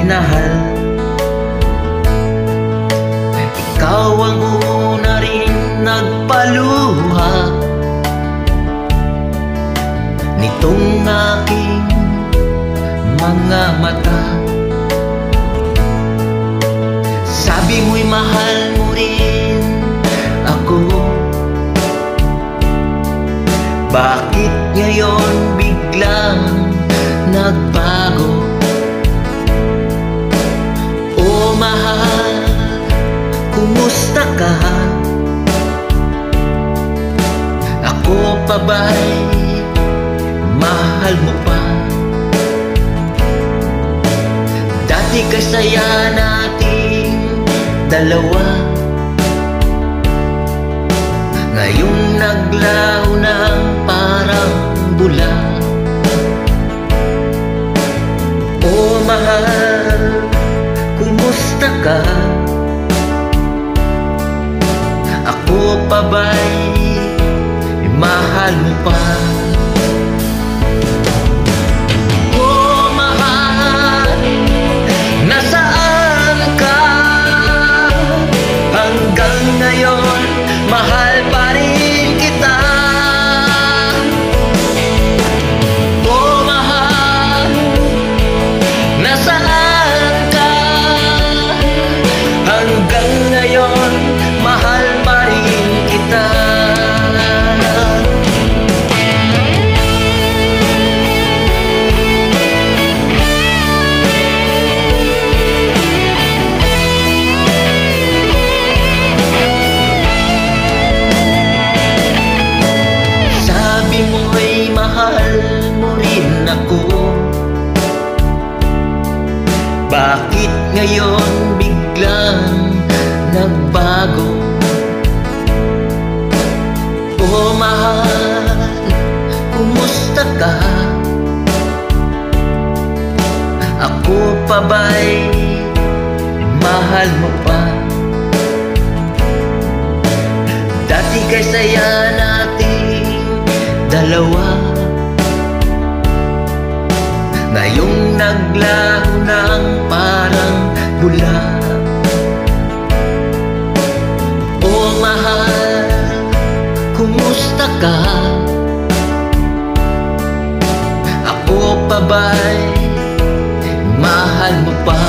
minahal. Ikaw ang una rin nagpaluha nitong aking mga mata. Sabi mo'y mahal mo rin ako. Bakit ngayon biglang nagbago? O mahal, kumusta ka? Ako pa ba'y mahal mo pa? Dati kasaya nating dalawa, ngayong naglaho ng parang bula. O mahal, kumusta ka? Ako pa ba'y mahal mo pa? O mahal, nasaan ka? Hanggang ngayon, mahal pa rin kita. O mahal, nasaan ka? Hanggang ngayon, mahal pa rin kita. Mahal mo rin ako. Bakit ngayon biglang nagbago? O mahal, kumusta ka? Ako pa ba'y mahal mo pa? Dati kay saya nating dalawa, ngayong naglaho ng parang bula. O mahal, kumusta ka? Ako pa ba'y mahal mo pa?